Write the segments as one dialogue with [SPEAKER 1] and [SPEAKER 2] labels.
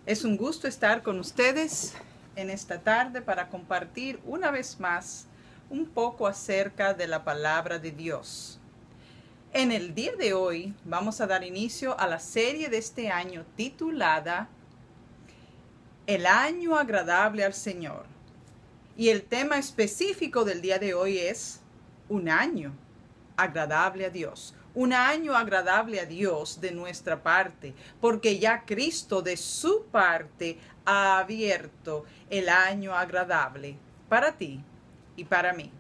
[SPEAKER 1] Es un gusto estar con ustedes en esta tarde para compartir una vez más un poco acerca de la palabra de Dios. En el día de hoy vamos a dar inicio a la serie de este año titulada El año agradable al Señor. Y el tema específico del día de hoy es un año agradable a Dios. Un año agradable a Dios de nuestra parte, porque ya Cristo de su parte ha abierto el año agradable para ti y para mí.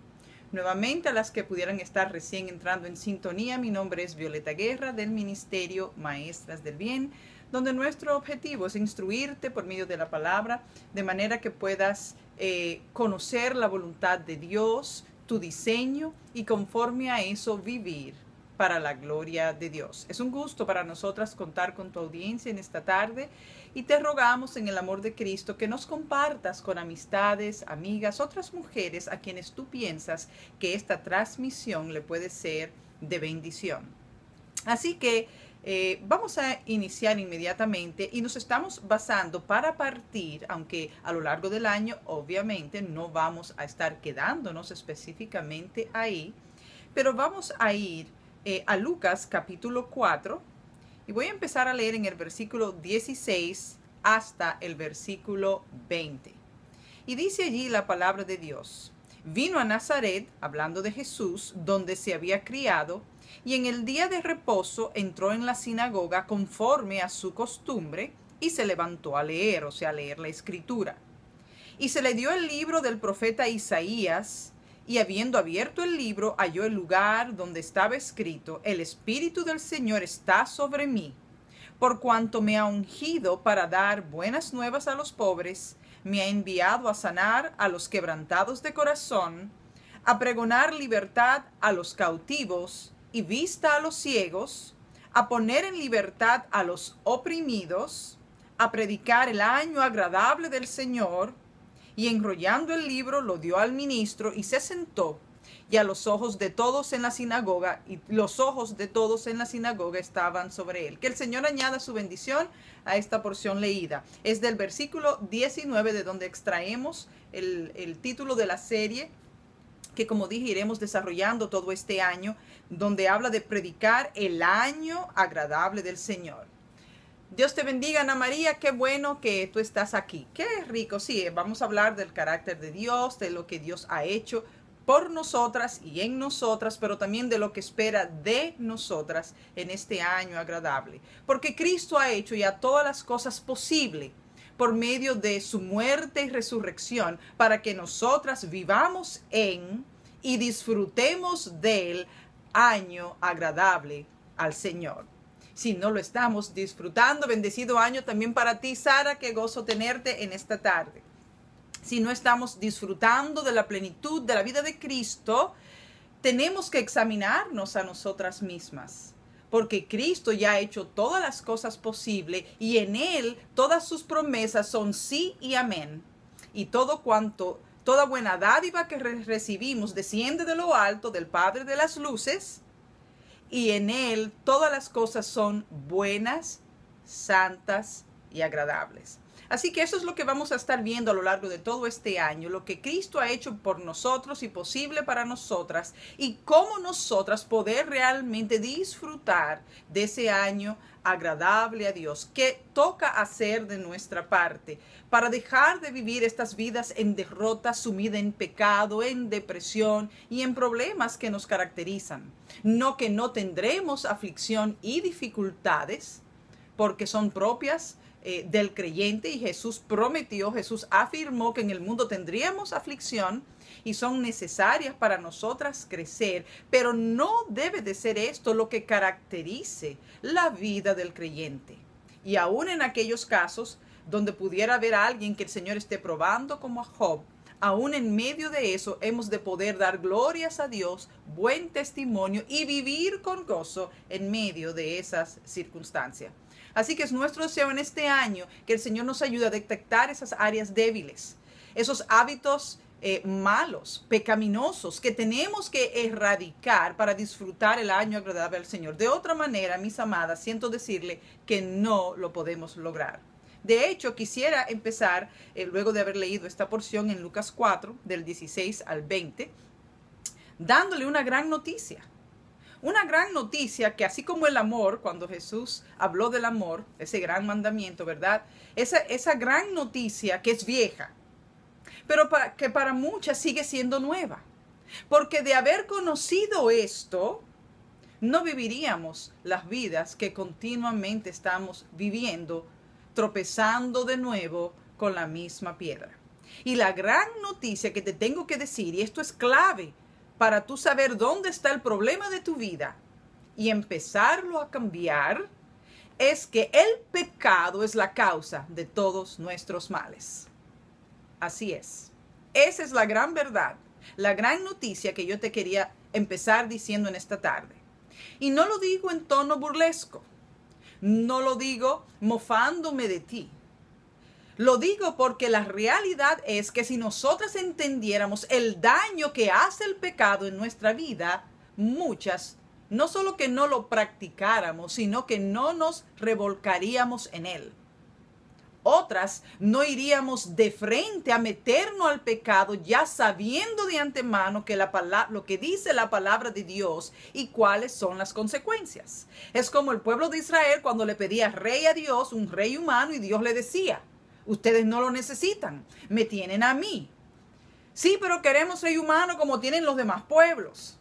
[SPEAKER 1] Nuevamente, a las que pudieran estar recién entrando en sintonía, mi nombre es Violeta Guerra del Ministerio Maestras del Bien, donde nuestro objetivo es instruirte por medio de la palabra, de manera que puedas conocer la voluntad de Dios, tu diseño y conforme a eso vivir para la gloria de Dios. Es un gusto para nosotras contar con tu audiencia en esta tarde y te rogamos en el amor de Cristo que nos compartas con amistades, amigas, otras mujeres a quienes tú piensas que esta transmisión le puede ser de bendición. Así que vamos a iniciar inmediatamente y nos estamos basando para partir, aunque a lo largo del año obviamente no vamos a estar quedándonos específicamente ahí, pero vamos a ir a Lucas capítulo 4 y voy a empezar a leer en el versículo 16 hasta el versículo 20. Y dice allí la palabra de Dios: Vino a Nazaret, hablando de Jesús, donde se había criado, y en el día de reposo entró en la sinagoga conforme a su costumbre y se levantó a leer, o sea, a leer la escritura. Y se le dio el libro del profeta Isaías, y habiendo abierto el libro, halló el lugar donde estaba escrito: El Espíritu del Señor está sobre mí, por cuanto me ha ungido para dar buenas nuevas a los pobres, me ha enviado a sanar a los quebrantados de corazón, a pregonar libertad a los cautivos y vista a los ciegos, a poner en libertad a los oprimidos, a predicar el año agradable del Señor. Y enrollando el libro lo dio al ministro y se sentó. Y a los ojos de todos en la sinagoga, y los ojos de todos en la sinagoga estaban sobre él. Que el Señor añada su bendición a esta porción leída. Es del versículo 19 de donde extraemos el título de la serie, que como dije iremos desarrollando todo este año, donde habla de predicar el año agradable del Señor. Dios te bendiga, Ana María, qué bueno que tú estás aquí. Qué rico, sí, vamos a hablar del carácter de Dios, de lo que Dios ha hecho por nosotras y en nosotras, pero también de lo que espera de nosotras en este año agradable. Porque Cristo ha hecho ya todas las cosas posibles por medio de su muerte y resurrección para que nosotras vivamos en y disfrutemos del año agradable al Señor. Si no lo estamos disfrutando, bendecido año también para ti, Sara, qué gozo tenerte en esta tarde. Si no estamos disfrutando de la plenitud de la vida de Cristo, tenemos que examinarnos a nosotras mismas, porque Cristo ya ha hecho todas las cosas posibles y en Él todas sus promesas son sí y amén. Y toda buena dádiva que recibimos desciende de lo alto del Padre de las luces, y en Él todas las cosas son buenas, santas y agradables. Así que eso es lo que vamos a estar viendo a lo largo de todo este año, lo que Cristo ha hecho por nosotros y posible para nosotras, y cómo nosotras poder realmente disfrutar de ese año agradable a Dios, que toca hacer de nuestra parte para dejar de vivir estas vidas en derrota, sumida en pecado, en depresión y en problemas que nos caracterizan. No que no tendremos aflicción y dificultades, porque son propias del creyente, y Jesús prometió, Jesús afirmó que en el mundo tendríamos aflicción y son necesarias para nosotras crecer, pero no debe de ser esto lo que caracterice la vida del creyente. Y aún en aquellos casos donde pudiera haber alguien que el Señor esté probando, como a Job, aún en medio de eso hemos de poder dar glorias a Dios, buen testimonio y vivir con gozo en medio de esas circunstancias. Así que es nuestro deseo en este año que el Señor nos ayude a detectar esas áreas débiles, esos hábitos malos, pecaminosos, que tenemos que erradicar para disfrutar el año agradable al Señor. De otra manera, mis amadas, siento decirle que no lo podemos lograr. De hecho, quisiera empezar, luego de haber leído esta porción en Lucas 4, del 16 al 20, dándole una gran noticia. Una gran noticia que así como el amor, cuando Jesús habló del amor, ese gran mandamiento, ¿verdad? Esa gran noticia que es vieja, pero que para muchas sigue siendo nueva. Porque de haber conocido esto, no viviríamos las vidas que continuamente estamos viviendo, tropezando de nuevo con la misma piedra. Y la gran noticia que te tengo que decir, y esto es clave para tú saber dónde está el problema de tu vida y empezarlo a cambiar, es que el pecado es la causa de todos nuestros males. Así es. Esa es la gran verdad, la gran noticia que yo te quería empezar diciendo en esta tarde. Y no lo digo en tono burlesco, no lo digo mofándome de ti. Lo digo porque la realidad es que si nosotras entendiéramos el daño que hace el pecado en nuestra vida, muchas, no solo que no lo practicáramos, sino que no nos revolcaríamos en él. Otras no iríamos de frente a meternos al pecado ya sabiendo de antemano que lo que dice la palabra de Dios y cuáles son las consecuencias. Es como el pueblo de Israel cuando le pedía rey a Dios, un rey humano, y Dios le decía: ustedes no lo necesitan, me tienen a mí. Sí, pero queremos rey humano como tienen los demás pueblos.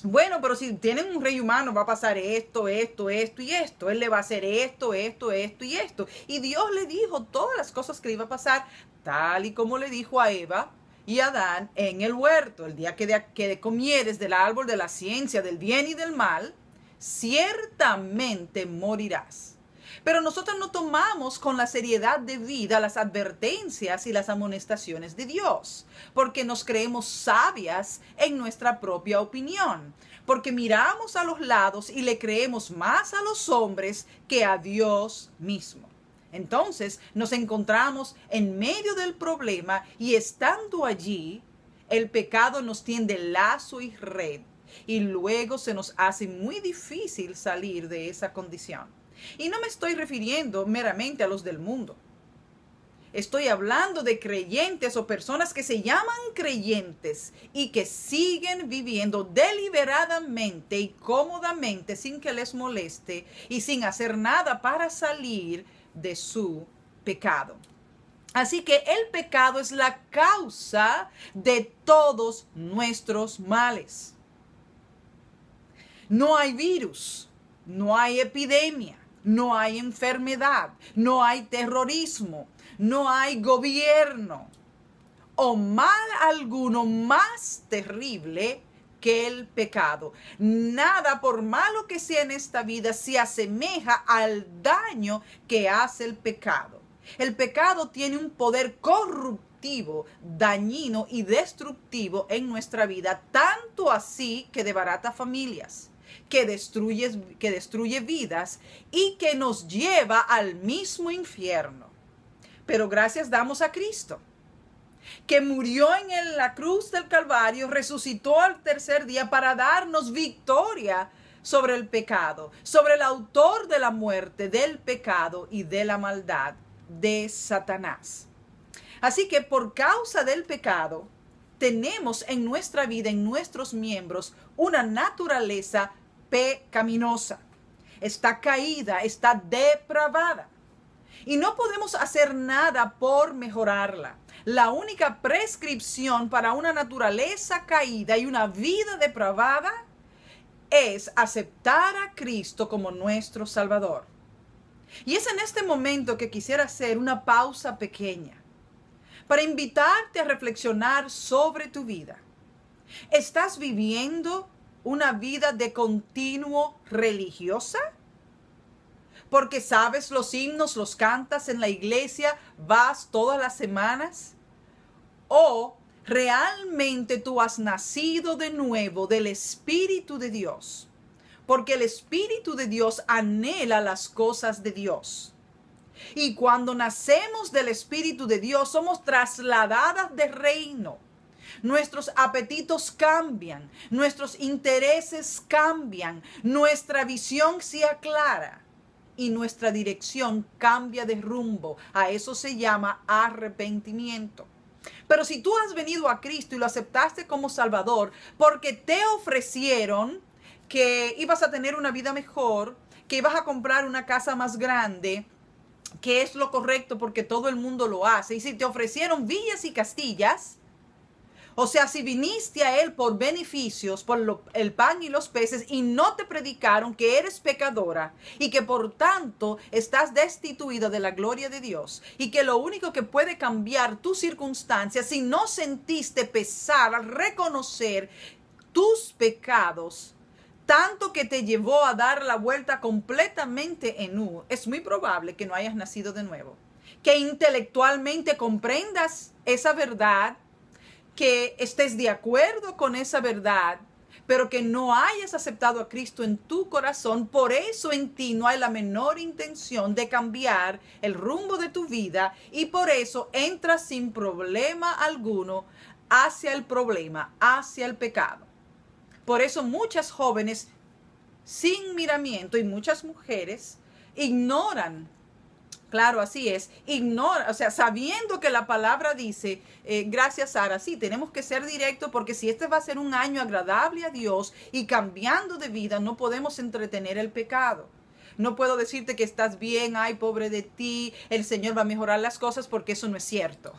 [SPEAKER 1] Bueno, pero si tienen un rey humano va a pasar esto, esto, esto y esto. Él le va a hacer esto, esto, esto y esto. Y Dios le dijo todas las cosas que le iba a pasar, tal y como le dijo a Eva y a Adán en el huerto. El día que comieres del árbol de la ciencia del bien y del mal, ciertamente morirás. Pero nosotros no tomamos con la seriedad debida las advertencias y las amonestaciones de Dios, porque nos creemos sabias en nuestra propia opinión, porque miramos a los lados y le creemos más a los hombres que a Dios mismo. Entonces nos encontramos en medio del problema y estando allí, el pecado nos tiende lazo y red y luego se nos hace muy difícil salir de esa condición. Y no me estoy refiriendo meramente a los del mundo. Estoy hablando de creyentes o personas que se llaman creyentes y que siguen viviendo deliberadamente y cómodamente sin que les moleste y sin hacer nada para salir de su pecado. Así que el pecado es la causa de todos nuestros males. No hay virus, no hay epidemia. No hay enfermedad, no hay terrorismo, no hay gobierno o mal alguno más terrible que el pecado. Nada, por malo que sea en esta vida, se asemeja al daño que hace el pecado. El pecado tiene un poder corruptivo, dañino y destructivo en nuestra vida, tanto así que desbarata familias, que destruye vidas y que nos lleva al mismo infierno. Pero gracias damos a Cristo, que murió en la cruz del Calvario, resucitó al tercer día para darnos victoria sobre el pecado, sobre el autor de la muerte, del pecado y de la maldad, de Satanás. Así que por causa del pecado, tenemos en nuestra vida, en nuestros miembros, una naturaleza pecaminosa. Está caída, está depravada. Y no podemos hacer nada por mejorarla. La única prescripción para una naturaleza caída y una vida depravada es aceptar a Cristo como nuestro Salvador. Y es en este momento que quisiera hacer una pausa pequeña para invitarte a reflexionar sobre tu vida. ¿Estás viviendo una vida de continuo religiosa? Porque sabes los himnos, los cantas en la iglesia, vas todas las semanas. ¿O realmente tú has nacido de nuevo del Espíritu de Dios? Porque el Espíritu de Dios anhela las cosas de Dios. Y cuando nacemos del Espíritu de Dios, somos trasladadas de reino. Nuestros apetitos cambian, nuestros intereses cambian, nuestra visión se aclara. y nuestra dirección cambia de rumbo. A eso se llama arrepentimiento. Pero si tú has venido a Cristo y lo aceptaste como Salvador porque te ofrecieron que ibas a tener una vida mejor, que ibas a comprar una casa más grande, que es lo correcto porque todo el mundo lo hace, y si te ofrecieron villas y castillas, o sea, si viniste a Él por beneficios, por el pan y los peces, y no te predicaron que eres pecadora y que por tanto estás destituida de la gloria de Dios, y que lo único que puede cambiar tus circunstancias, si no sentiste pesar al reconocer tus pecados, tanto que te llevó a dar la vuelta completamente en U, es muy probable que no hayas nacido de nuevo. Que intelectualmente comprendas esa verdad, que estés de acuerdo con esa verdad, pero que no hayas aceptado a Cristo en tu corazón. Por eso en ti no hay la menor intención de cambiar el rumbo de tu vida, y por eso entras sin problema alguno hacia el problema, hacia el pecado. Por eso muchas jóvenes sin miramiento y muchas mujeres ignoran. Claro, así es. Ignora, o sea, sabiendo que la palabra dice, gracias Sara, sí, tenemos que ser directos, porque si este va a ser un año agradable a Dios y cambiando de vida, no podemos entretener el pecado. No puedo decirte que estás bien, ay, pobre de ti, el Señor va a mejorar las cosas, porque eso no es cierto.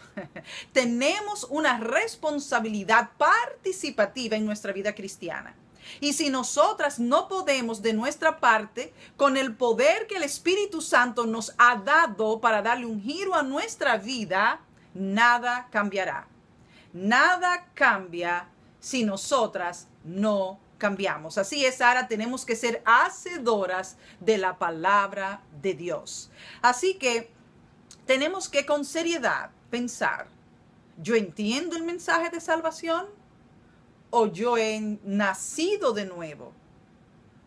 [SPEAKER 1] Tenemos una responsabilidad participativa en nuestra vida cristiana. Y si nosotras no podemos de nuestra parte, con el poder que el Espíritu Santo nos ha dado para darle un giro a nuestra vida, nada cambiará. Nada cambia si nosotras no cambiamos. Así es, Sara, tenemos que ser hacedoras de la palabra de Dios. Así que tenemos que con seriedad pensar, ¿yo entiendo el mensaje de salvación? ¿O yo he nacido de nuevo?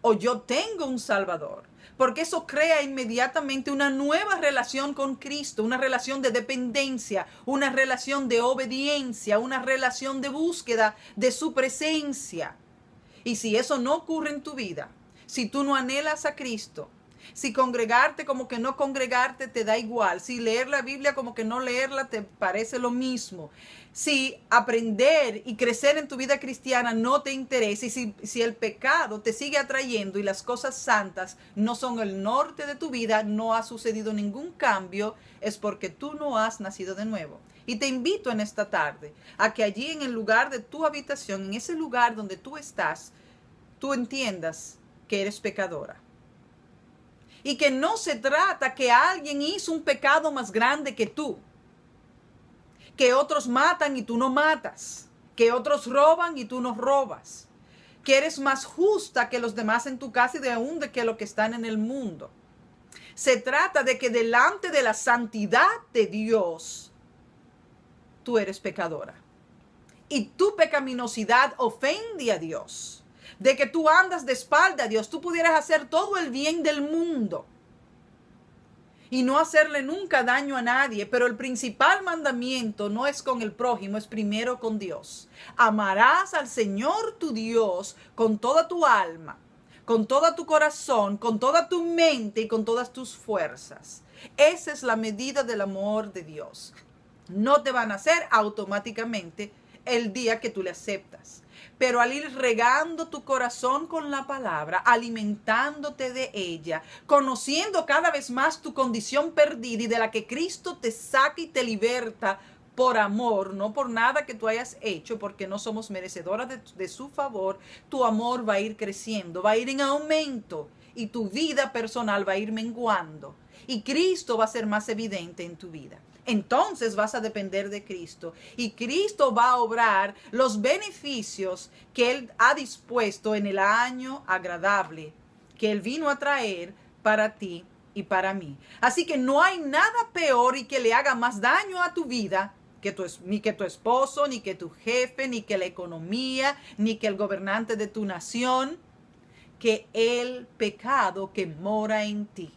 [SPEAKER 1] ¿O yo tengo un Salvador? Porque eso crea inmediatamente una nueva relación con Cristo, una relación de dependencia, una relación de obediencia, una relación de búsqueda de su presencia. Y si eso no ocurre en tu vida, si tú no anhelas a Cristo, si congregarte como que no congregarte te da igual, si leer la Biblia como que no leerla te parece lo mismo, si aprender y crecer en tu vida cristiana no te interesa, y si el pecado te sigue atrayendo y las cosas santas no son el norte de tu vida, no ha sucedido ningún cambio, es porque tú no has nacido de nuevo. Y te invito en esta tarde a que allí en el lugar de tu habitación, en ese lugar donde tú estás, tú entiendas que eres pecadora. Y que no se trata que alguien hizo un pecado más grande que tú. Que otros matan y tú no matas. Que otros roban y tú no robas. Que eres más justa que los demás en tu casa y de aún de que los que están en el mundo. Se trata de que delante de la santidad de Dios, tú eres pecadora. Y tu pecaminosidad ofende a Dios. De que tú andas de espalda a Dios, tú pudieras hacer todo el bien del mundo y no hacerle nunca daño a nadie, pero el principal mandamiento no es con el prójimo, es primero con Dios. Amarás al Señor tu Dios con toda tu alma, con todo tu corazón, con toda tu mente y con todas tus fuerzas. Esa es la medida del amor de Dios. No te van a hacer automáticamente el día que tú le aceptas. Pero al ir regando tu corazón con la palabra, alimentándote de ella, conociendo cada vez más tu condición perdida y de la que Cristo te saca y te liberta por amor, no por nada que tú hayas hecho, porque no somos merecedoras de su favor, tu amor va a ir creciendo, va a ir en aumento y tu vida personal va a ir menguando y Cristo va a ser más evidente en tu vida. Entonces vas a depender de Cristo y Cristo va a obrar los beneficios que Él ha dispuesto en el año agradable que Él vino a traer para ti y para mí. Así que no hay nada peor y que le haga más daño a tu vida ni que tu esposo, ni que tu jefe, ni que la economía, ni que el gobernante de tu nación, que el pecado que mora en ti.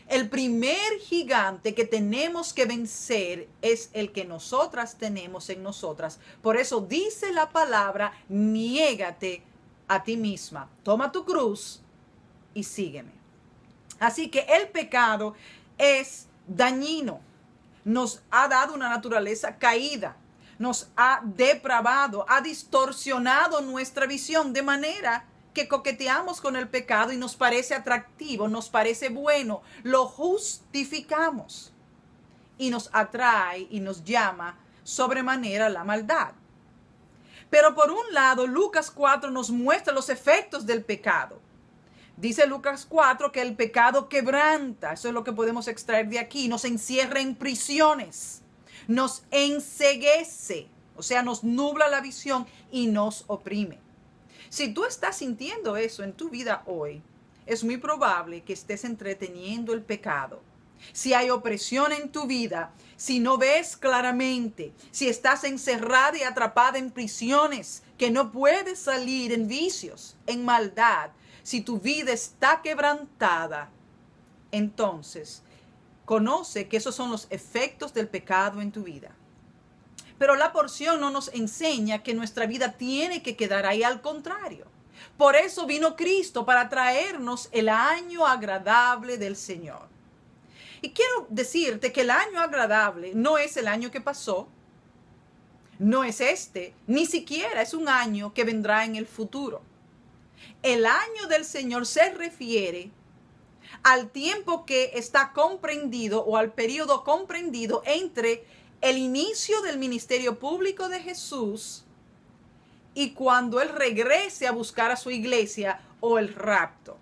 [SPEAKER 1] El primer gigante que tenemos que vencer es el que nosotras tenemos en nosotras. Por eso dice la palabra, niégate a ti misma. Toma tu cruz y sígueme. Así que el pecado es dañino. Nos ha dado una naturaleza caída. Nos ha depravado, ha distorsionado nuestra visión de manera que coqueteamos con el pecado y nos parece atractivo, nos parece bueno, lo justificamos y nos atrae y nos llama sobremanera la maldad. Pero por un lado, Lucas 4 nos muestra los efectos del pecado. Dice Lucas 4 que el pecado quebranta, eso es lo que podemos extraer de aquí, nos encierra en prisiones, nos enceguece, o sea, nos nubla la visión y nos oprime. Si tú estás sintiendo eso en tu vida hoy, es muy probable que estés entreteniendo el pecado. Si hay opresión en tu vida, si no ves claramente, si estás encerrada y atrapada en prisiones, que no puedes salir, en vicios, en maldad, si tu vida está quebrantada, entonces conoce que esos son los efectos del pecado en tu vida. Pero la porción no nos enseña que nuestra vida tiene que quedar ahí, al contrario. Por eso vino Cristo, para traernos el año agradable del Señor. Y quiero decirte que el año agradable no es el año que pasó, no es este, ni siquiera es un año que vendrá en el futuro. El año del Señor se refiere al tiempo que está comprendido o al periodo comprendido entre el inicio del ministerio público de Jesús y cuando Él regrese a buscar a su iglesia, o el rapto.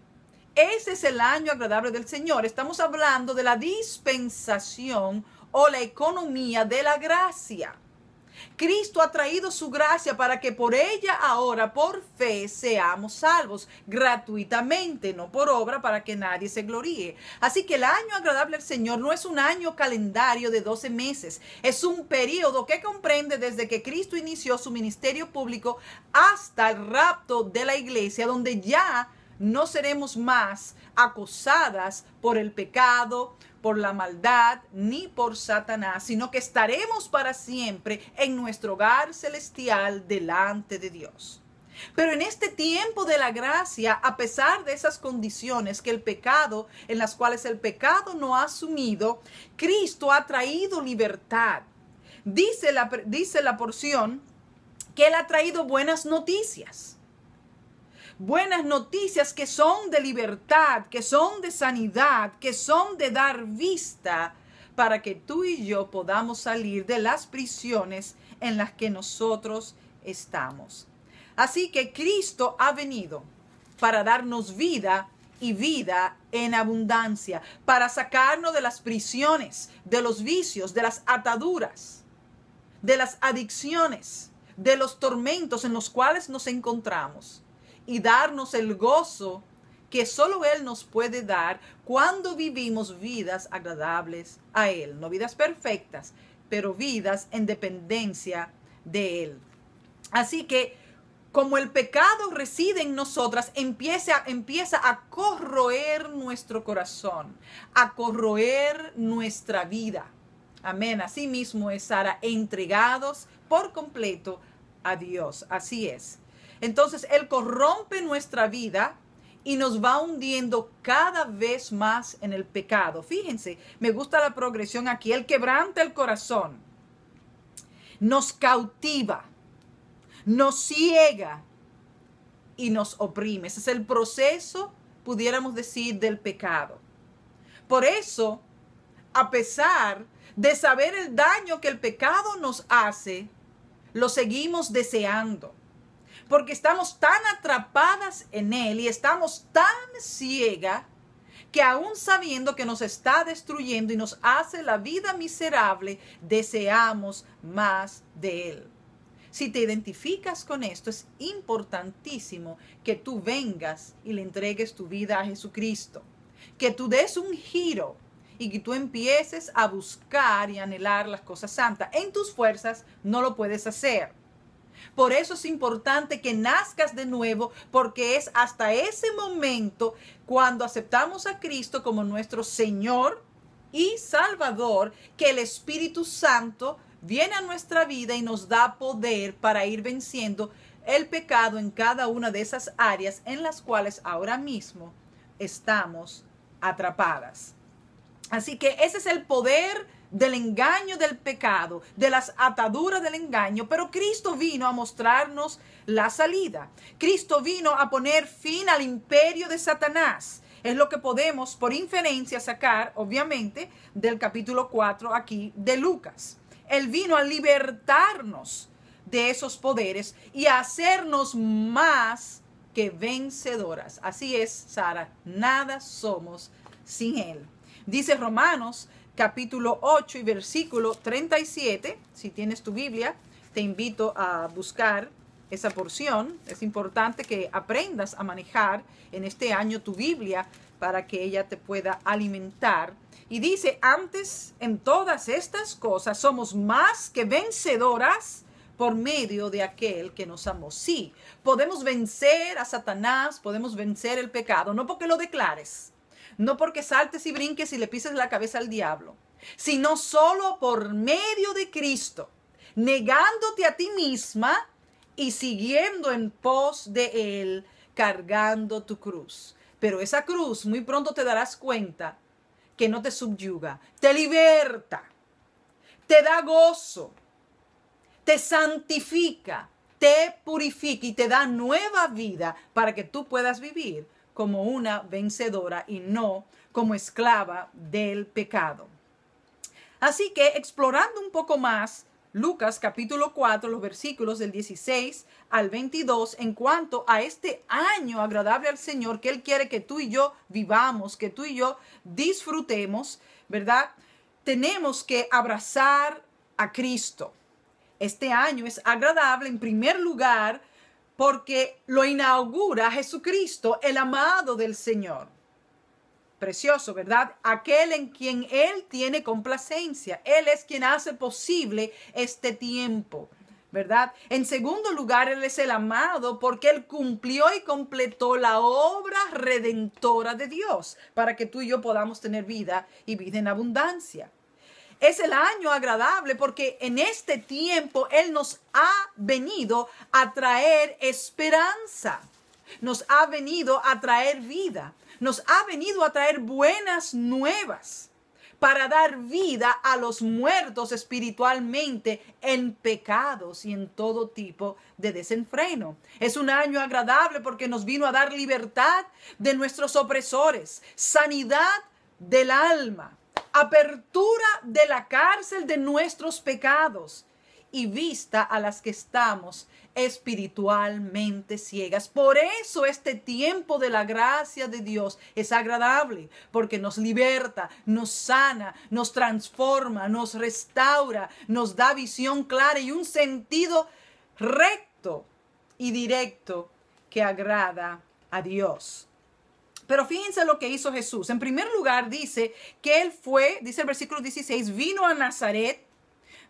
[SPEAKER 1] Ese es el año agradable del Señor. Estamos hablando de la dispensación o la economía de la gracia. Cristo ha traído su gracia para que por ella ahora, por fe, seamos salvos gratuitamente, no por obra, para que nadie se gloríe. Así que el año agradable al Señor no es un año calendario de 12 meses, es un periodo que comprende desde que Cristo inició su ministerio público hasta el rapto de la iglesia, donde ya no seremos más acosadas por el pecado, por la maldad, ni por Satanás, sino que estaremos para siempre en nuestro hogar celestial delante de Dios. Pero en este tiempo de la gracia, a pesar de esas condiciones que el pecado, en las cuales el pecado no ha asumido, Cristo ha traído libertad. Dice la porción que Él ha traído buenas noticias. Buenas noticias que son de libertad, que son de sanidad, que son de dar vista para que tú y yo podamos salir de las prisiones en las que nosotros estamos. Así que Cristo ha venido para darnos vida y vida en abundancia, para sacarnos de las prisiones, de los vicios, de las ataduras, de las adicciones, de los tormentos en los cuales nos encontramos, y darnos el gozo que solo Él nos puede dar cuando vivimos vidas agradables a Él. No vidas perfectas, pero vidas en dependencia de Él. Así que como el pecado reside en nosotras, empieza a corroer nuestro corazón, a corroer nuestra vida. Amén. Así mismo es, Sara, entregados por completo a Dios. Así es. Entonces Él corrompe nuestra vida y nos va hundiendo cada vez más en el pecado. Fíjense, me gusta la progresión aquí. Él quebranta el corazón, nos cautiva, nos ciega y nos oprime. Ese es el proceso, pudiéramos decir, del pecado. Por eso, a pesar de saber el daño que el pecado nos hace, lo seguimos deseando. Porque estamos tan atrapadas en él y estamos tan ciegas que aún sabiendo que nos está destruyendo y nos hace la vida miserable, deseamos más de él. Si te identificas con esto, es importantísimo que tú vengas y le entregues tu vida a Jesucristo. Que tú des un giro y que tú empieces a buscar y anhelar las cosas santas. En tus fuerzas no lo puedes hacer. Por eso es importante que nazcas de nuevo, porque es hasta ese momento cuando aceptamos a Cristo como nuestro Señor y Salvador que el Espíritu Santo viene a nuestra vida y nos da poder para ir venciendo el pecado en cada una de esas áreas en las cuales ahora mismo estamos atrapadas. Así que ese es el poder del engaño del pecado, de las ataduras del engaño, pero Cristo vino a mostrarnos la salida. Cristo vino a poner fin al imperio de Satanás. Es lo que podemos por inferencia sacar, obviamente, del capítulo 4 aquí de Lucas. Él vino a libertarnos de esos poderes y a hacernos más que vencedoras. Así es, Sara, nada somos sin Él. Dice Romanos capítulo 8 y versículo 37. Si tienes tu Biblia, te invito a buscar esa porción. Es importante que aprendas a manejar en este año tu Biblia para que ella te pueda alimentar. Y dice, antes en todas estas cosas somos más que vencedoras por medio de aquel que nos amó. Sí, podemos vencer a Satanás, podemos vencer el pecado, no porque lo declares, no porque saltes y brinques y le pises la cabeza al diablo, sino solo por medio de Cristo, negándote a ti misma y siguiendo en pos de Él, cargando tu cruz. Pero esa cruz, muy pronto te darás cuenta que no te subyuga, te liberta, te da gozo, te santifica, te purifica y te da nueva vida para que tú puedas vivir como una vencedora y no como esclava del pecado. Así que explorando un poco más Lucas capítulo 4, los versículos del 16 al 22, en cuanto a este año agradable al Señor que Él quiere que tú y yo vivamos, que tú y yo disfrutemos, ¿verdad? Tenemos que abrazar a Cristo. Este año es agradable en primer lugar porque lo inaugura Jesucristo, el amado del Señor. Precioso, ¿verdad? Aquel en quien Él tiene complacencia. Él es quien hace posible este tiempo, ¿verdad? En segundo lugar, Él es el amado porque Él cumplió y completó la obra redentora de Dios para que tú y yo podamos tener vida y vida en abundancia. Es el año agradable porque en este tiempo Él nos ha venido a traer esperanza, nos ha venido a traer vida, nos ha venido a traer buenas nuevas para dar vida a los muertos espiritualmente en pecados y en todo tipo de desenfreno. Es un año agradable porque nos vino a dar libertad de nuestros opresores, sanidad del alma, apertura de la cárcel de nuestros pecados y vista a las que estamos espiritualmente ciegas. Por eso este tiempo de la gracia de Dios es agradable, porque nos liberta, nos sana, nos transforma, nos restaura, nos da visión clara y un sentido recto y directo que agrada a Dios. Pero fíjense lo que hizo Jesús. En primer lugar dice que Él fue, dice el versículo 16, vino a Nazaret,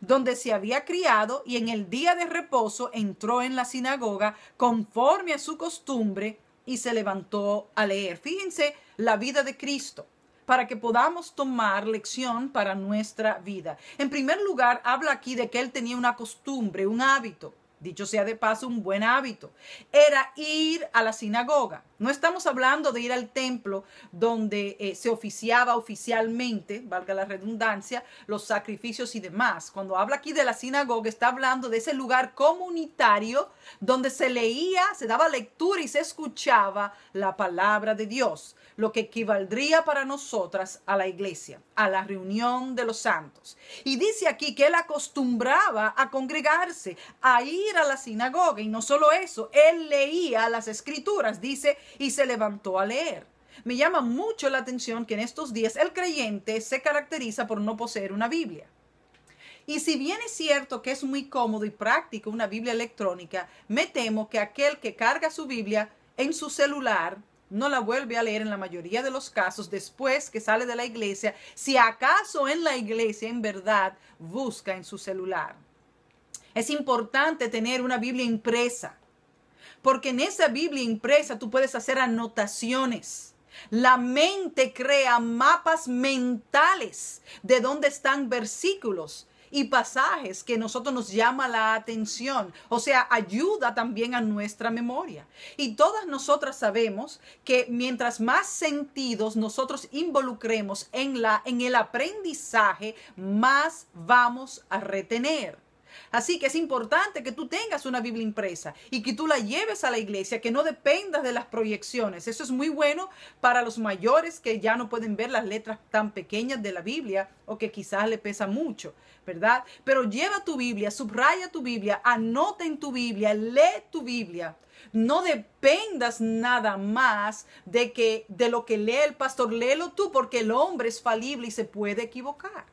[SPEAKER 1] donde se había criado, y en el día de reposo entró en la sinagoga conforme a su costumbre y se levantó a leer. Fíjense la vida de Cristo para que podamos tomar lección para nuestra vida. En primer lugar, habla aquí de que Él tenía una costumbre, un hábito. Dicho sea de paso, un buen hábito. Era ir a la sinagoga. No estamos hablando de ir al templo donde se oficiaba oficialmente, valga la redundancia, los sacrificios y demás. Cuando habla aquí de la sinagoga, está hablando de ese lugar comunitario donde se leía, se daba lectura y se escuchaba la palabra de Dios, lo que equivaldría para nosotras a la iglesia, a la reunión de los santos. Y dice aquí que Él acostumbraba a congregarse, a ir a la sinagoga, y no solo eso, Él leía las escrituras, dice, y se levantó a leer. Me llama mucho la atención que en estos días el creyente se caracteriza por no poseer una Biblia. Y si bien es cierto que es muy cómodo y práctico una Biblia electrónica, me temo que aquel que carga su Biblia en su celular no la vuelve a leer en la mayoría de los casos después que sale de la iglesia, si acaso en la iglesia en verdad busca en su celular. Es importante tener una Biblia impresa, porque en esa Biblia impresa tú puedes hacer anotaciones. La mente crea mapas mentales de dónde están versículos y pasajes que nosotros nos llama la atención. O sea, ayuda también a nuestra memoria. Y todas nosotras sabemos que mientras más sentidos nosotros involucremos en el aprendizaje, más vamos a retener. Así que es importante que tú tengas una Biblia impresa y que tú la lleves a la iglesia, que no dependas de las proyecciones. Eso es muy bueno para los mayores que ya no pueden ver las letras tan pequeñas de la Biblia o que quizás le pesa mucho, ¿verdad? Pero lleva tu Biblia, subraya tu Biblia, anota en tu Biblia, lee tu Biblia. No dependas nada más de lo que lee el pastor, léelo tú, porque el hombre es falible y se puede equivocar.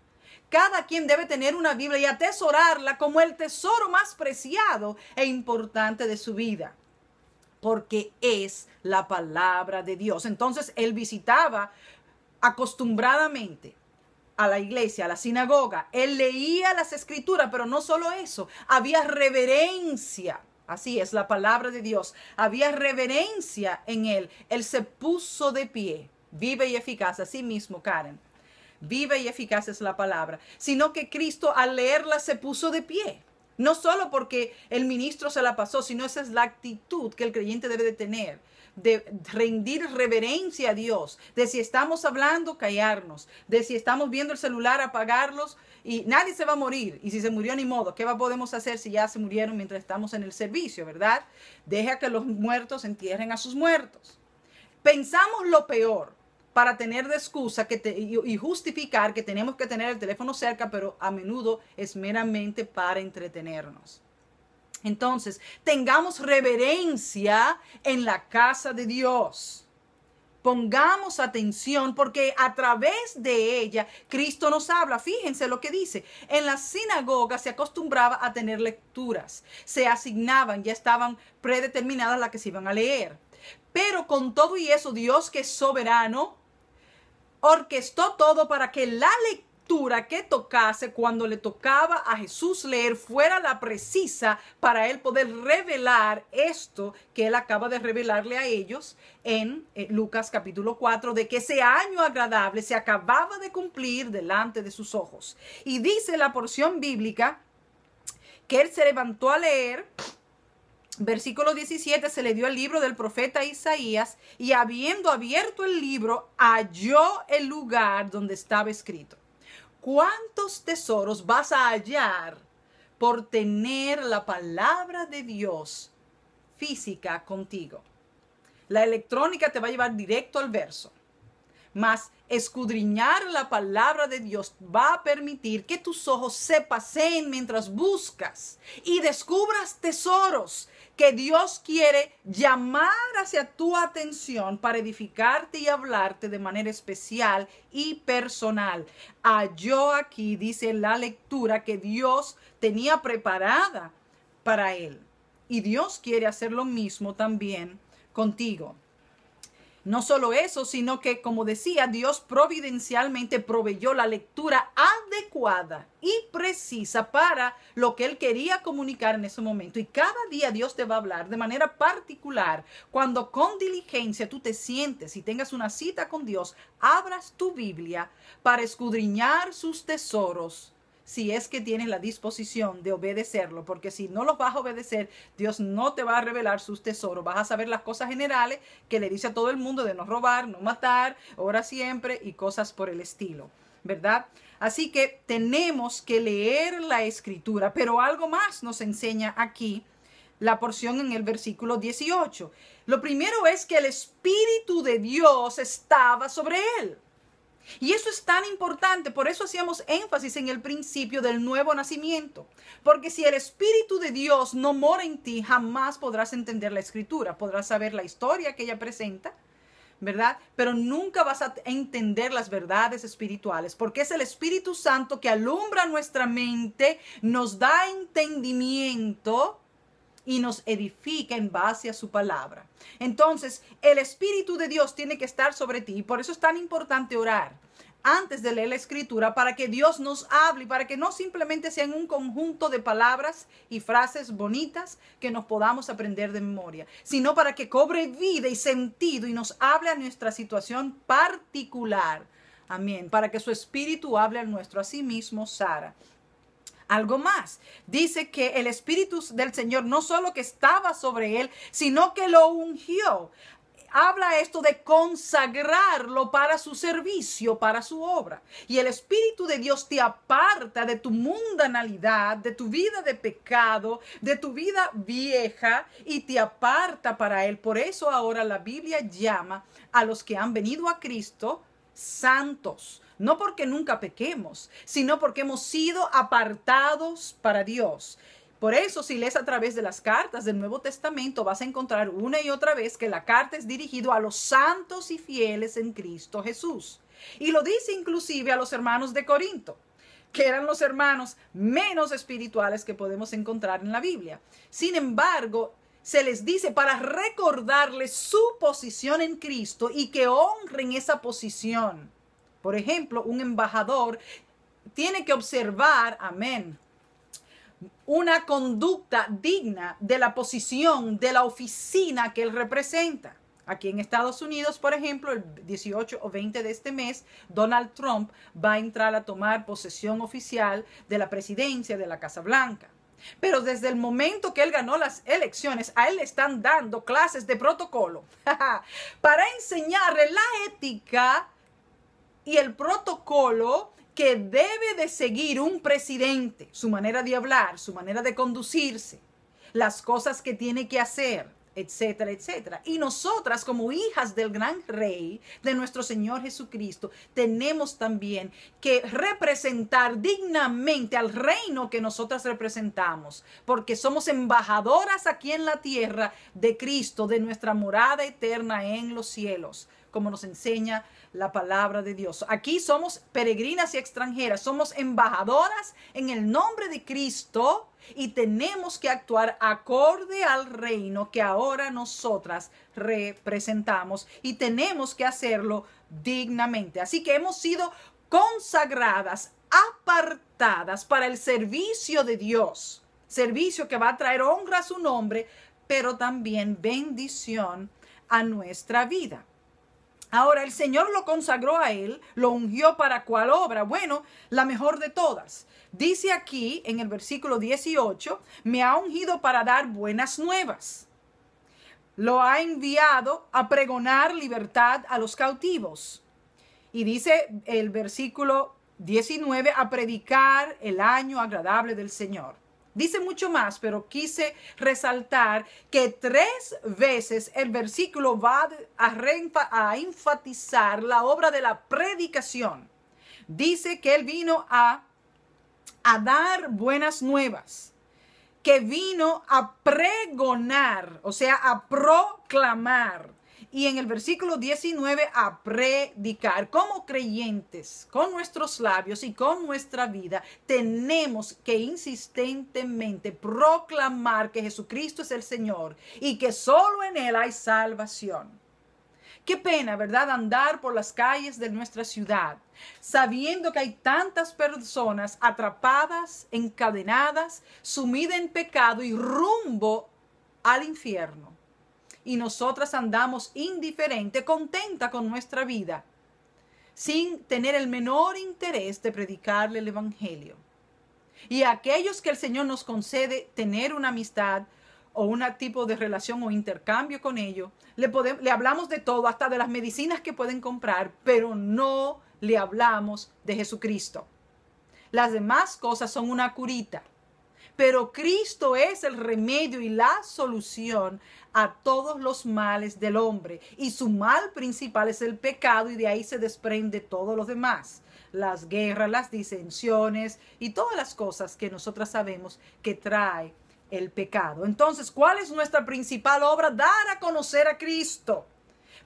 [SPEAKER 1] Cada quien debe tener una Biblia y atesorarla como el tesoro más preciado e importante de su vida, porque es la palabra de Dios. Entonces él visitaba acostumbradamente a la iglesia, a la sinagoga. Él leía las escrituras, pero no solo eso, había reverencia. Así es la palabra de Dios. Había reverencia en él. Él se puso de pie, vive y eficaz. Así mismo, Karen. Viva y eficaz es la palabra, sino que Cristo al leerla se puso de pie. No solo porque el ministro se la pasó, sino esa es la actitud que el creyente debe de tener, de rendir reverencia a Dios, de si estamos hablando, callarnos, de si estamos viendo el celular, apagarlos, y nadie se va a morir, y si se murió ni modo, ¿qué podemos hacer si ya se murieron mientras estamos en el servicio, verdad? Deja que los muertos entierren a sus muertos. Pensamos lo peor para tener de excusa y justificar que tenemos que tener el teléfono cerca, pero a menudo es meramente para entretenernos. Entonces, tengamos reverencia en la casa de Dios. Pongamos atención porque a través de ella Cristo nos habla. Fíjense lo que dice. En la sinagoga se acostumbraba a tener lecturas. Se asignaban, ya estaban predeterminadas las que se iban a leer. Pero con todo y eso, Dios, que es soberano, orquestó todo para que la lectura que tocase cuando le tocaba a Jesús leer fuera la precisa para él poder revelar esto que él acaba de revelarle a ellos en Lucas capítulo 4, de que ese año agradable se acababa de cumplir delante de sus ojos. Y dice la porción bíblica que él se levantó a leer. Versículo 17, se le dio el libro del profeta Isaías y habiendo abierto el libro, halló el lugar donde estaba escrito. ¿Cuántos tesoros vas a hallar por tener la palabra de Dios física contigo? La electrónica te va a llevar directo al verso. Mas escudriñar la palabra de Dios va a permitir que tus ojos se paseen mientras buscas y descubras tesoros que Dios quiere llamar hacia tu atención para edificarte y hablarte de manera especial y personal. Halló aquí, dice la lectura, que Dios tenía preparada para él. Y Dios quiere hacer lo mismo también contigo. No solo eso, sino que, como decía, Dios providencialmente proveyó la lectura adecuada y precisa para lo que Él quería comunicar en ese momento. Y cada día Dios te va a hablar de manera particular. Cuando con diligencia tú te sientes y tengas una cita con Dios, abras tu Biblia para escudriñar sus tesoros. Si es que tienes la disposición de obedecerlo, porque si no los vas a obedecer, Dios no te va a revelar sus tesoros. Vas a saber las cosas generales que le dice a todo el mundo de no robar, no matar, ora siempre y cosas por el estilo, ¿verdad? Así que tenemos que leer la escritura, pero algo más nos enseña aquí la porción en el versículo 18. Lo primero es que el Espíritu de Dios estaba sobre él. Y eso es tan importante, por eso hacíamos énfasis en el principio del nuevo nacimiento. Porque si el Espíritu de Dios no mora en ti, jamás podrás entender la Escritura. Podrás saber la historia que ella presenta, ¿verdad? Pero nunca vas a entender las verdades espirituales, porque es el Espíritu Santo que alumbra nuestra mente, nos da entendimiento y nos edifica en base a su palabra. Entonces, el Espíritu de Dios tiene que estar sobre ti, y por eso es tan importante orar antes de leer la Escritura, para que Dios nos hable, y para que no simplemente sean un conjunto de palabras y frases bonitas que nos podamos aprender de memoria, sino para que cobre vida y sentido y nos hable a nuestra situación particular. Amén. Para que su Espíritu hable al nuestro. Asimismo, Sara. algo más. Dice que el Espíritu del Señor no solo que estaba sobre él, sino que lo ungió. Habla esto de consagrarlo para su servicio, para su obra. Y el Espíritu de Dios te aparta de tu mundanalidad, de tu vida de pecado, de tu vida vieja, y te aparta para Él. Por eso ahora la Biblia llama a los que han venido a Cristo santos. No porque nunca pequemos, sino porque hemos sido apartados para Dios. Por eso, si lees a través de las cartas del Nuevo Testamento, vas a encontrar una y otra vez que la carta es dirigida a los santos y fieles en Cristo Jesús. Y lo dice inclusive a los hermanos de Corinto, que eran los hermanos menos espirituales que podemos encontrar en la Biblia. Sin embargo, se les dice para recordarles su posición en Cristo y que honren esa posición. Por ejemplo, un embajador tiene que observar, amén, una conducta digna de la posición, de la oficina que él representa. Aquí en Estados Unidos, por ejemplo, el 18 o 20 de este mes, Donald Trump va a entrar a tomar posesión oficial de la presidencia de la Casa Blanca. Pero desde el momento que él ganó las elecciones, a él le están dando clases de protocolo para enseñarle la ética y el protocolo que debe de seguir un presidente, su manera de hablar, su manera de conducirse, las cosas que tiene que hacer, etcétera, etcétera. Y nosotras, como hijas del gran rey, de nuestro Señor Jesucristo, tenemos también que representar dignamente al reino que nosotras representamos, porque somos embajadoras aquí en la tierra de Cristo, de nuestra morada eterna en los cielos, como nos enseña la palabra de Dios. Aquí somos peregrinas y extranjeras, somos embajadoras en el nombre de Cristo y tenemos que actuar acorde al reino que ahora nosotras representamos y tenemos que hacerlo dignamente. Así que hemos sido consagradas, apartadas para el servicio de Dios, servicio que va a traer honra a su nombre, pero también bendición a nuestra vida. Ahora, el Señor lo consagró a él, lo ungió para cuál obra. Bueno, la mejor de todas. Dice aquí en el versículo 18, me ha ungido para dar buenas nuevas. Lo ha enviado a pregonar libertad a los cautivos. Y dice el versículo 19, a predicar el año agradable del Señor. Dice mucho más, pero quise resaltar que 3 veces el versículo va a enfatizar la obra de la predicación. Dice que él vino a dar buenas nuevas, que vino a pregonar, o sea, a proclamar. Y en el versículo 19 a predicar. Como creyentes, con nuestros labios y con nuestra vida, tenemos que insistentemente proclamar que Jesucristo es el Señor y que solo en Él hay salvación. Qué pena, ¿verdad? Andar por las calles de nuestra ciudad, sabiendo que hay tantas personas atrapadas, encadenadas, sumidas en pecado y rumbo al infierno. Y nosotras andamos indiferente, contenta con nuestra vida, sin tener el menor interés de predicarle el evangelio. Y a aquellos que el Señor nos concede tener una amistad o un tipo de relación o intercambio con ellos, le hablamos de todo, hasta de las medicinas que pueden comprar, pero no le hablamos de Jesucristo. Las demás cosas son una curita. Pero Cristo es el remedio y la solución a todos los males del hombre. Y su mal principal es el pecado y de ahí se desprende todo lo demás. Las guerras, las disensiones y todas las cosas que nosotras sabemos que trae el pecado. Entonces, ¿cuál es nuestra principal obra? Dar a conocer a Cristo.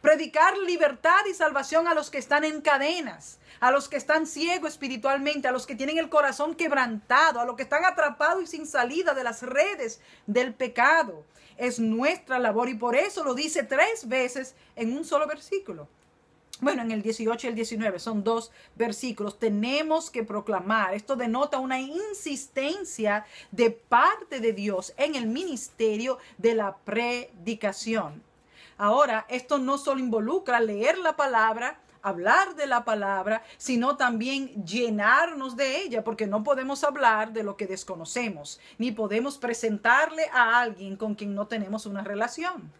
[SPEAKER 1] Predicar libertad y salvación a los que están en cadenas, a los que están ciegos espiritualmente, a los que tienen el corazón quebrantado, a los que están atrapados y sin salida de las redes del pecado. Es nuestra labor y por eso lo dice 3 veces en un solo versículo. Bueno, en el 18 y el 19 son 2 versículos. Tenemos que proclamar. Esto denota una insistencia de parte de Dios en el ministerio de la predicación. Ahora, esto no solo involucra leer la palabra hablar de la palabra, sino también llenarnos de ella, porque no podemos hablar de lo que desconocemos, ni podemos presentarle a alguien con quien no tenemos una relación.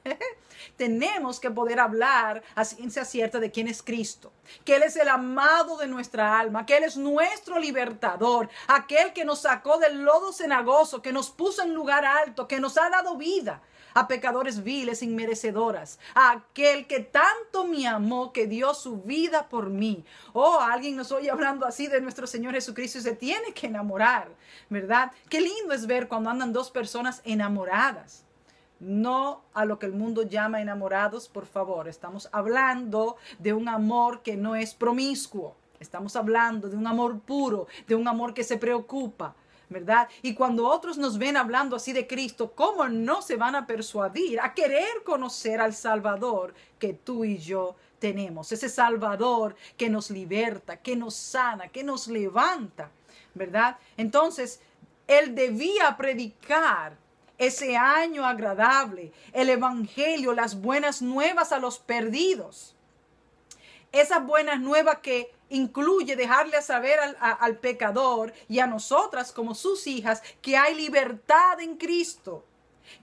[SPEAKER 1] Tenemos que poder hablar a ciencia cierta de quién es Cristo, que Él es el amado de nuestra alma, que Él es nuestro libertador, aquel que nos sacó del lodo cenagoso, que nos puso en lugar alto, que nos ha dado vida a pecadores viles, inmerecedoras, a aquel que tanto me amó, que dio su vida por mí. Oh, alguien nos oye hablando así de nuestro Señor Jesucristo y se tiene que enamorar, ¿verdad? Qué lindo es ver cuando andan dos personas enamoradas. No a lo que el mundo llama enamorados, por favor. Estamos hablando de un amor que no es promiscuo. Estamos hablando de un amor puro, de un amor que se preocupa, ¿verdad? Y cuando otros nos ven hablando así de Cristo, ¿cómo no se van a persuadir a querer conocer al Salvador que tú y yo tenemos? Ese Salvador que nos liberta, que nos sana, que nos levanta, ¿verdad? Entonces, Él debía predicar ese año agradable, el evangelio, las buenas nuevas a los perdidos. Esas buenas nuevas que incluye dejarle saber al pecador y a nosotras como sus hijas que hay libertad en Cristo,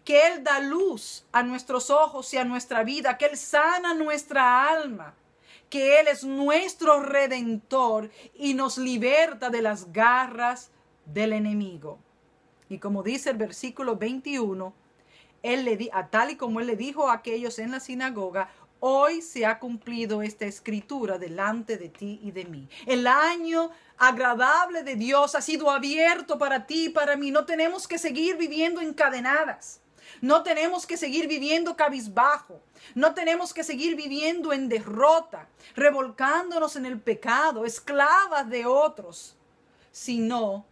[SPEAKER 1] que Él da luz a nuestros ojos y a nuestra vida, que Él sana nuestra alma, que Él es nuestro redentor y nos liberta de las garras del enemigo. Y como dice el versículo 21, tal y como Él le dijo a aquellos en la sinagoga, hoy se ha cumplido esta escritura delante de ti y de mí. El año agradable de Dios ha sido abierto para ti y para mí. No tenemos que seguir viviendo encadenadas. No tenemos que seguir viviendo cabizbajo. No tenemos que seguir viviendo en derrota, revolcándonos en el pecado, esclavas de otros, sino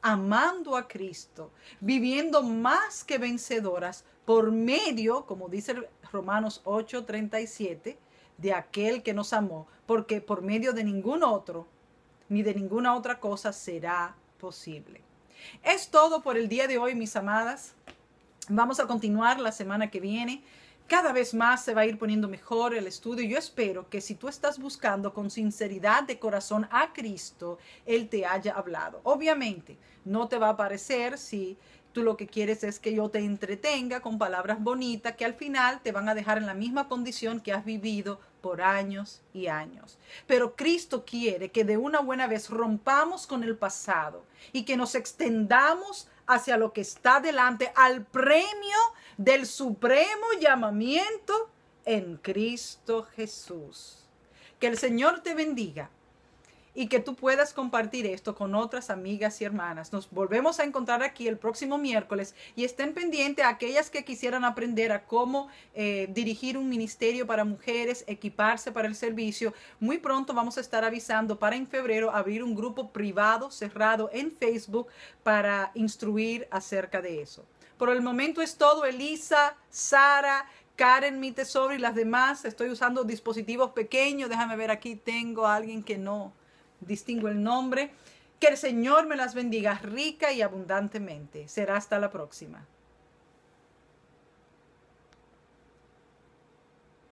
[SPEAKER 1] amando a Cristo, viviendo más que vencedoras por medio, como dice Romanos 8:37, de aquel que nos amó, porque por medio de ningún otro, ni de ninguna otra cosa será posible. Es todo por el día de hoy, mis amadas. Vamos a continuar la semana que viene. Cada vez más se va a ir poniendo mejor el estudio. Yo espero que si tú estás buscando con sinceridad de corazón a Cristo, Él te haya hablado. Obviamente, no te va a parecer si tú lo que quieres es que yo te entretenga con palabras bonitas que al final te van a dejar en la misma condición que has vivido por años y años. Pero Cristo quiere que de una buena vez rompamos con el pasado y que nos extendamos hacia lo que está delante, al premio del supremo llamamiento en Cristo Jesús. Que el Señor te bendiga y que tú puedas compartir esto con otras amigas y hermanas. Nos volvemos a encontrar aquí el próximo miércoles y estén pendientes a aquellas que quisieran aprender a cómo dirigir un ministerio para mujeres, equiparse para el servicio. Muy pronto vamos a estar avisando para en febrero abrir un grupo privado cerrado en Facebook para instruir acerca de eso. Por el momento es todo. Elisa, Sara, Karen, mi tesoro y las demás. Estoy usando dispositivos pequeños. Déjame ver, aquí tengo a alguien que no distingo el nombre. Que el Señor me las bendiga rica y abundantemente. Será hasta la próxima.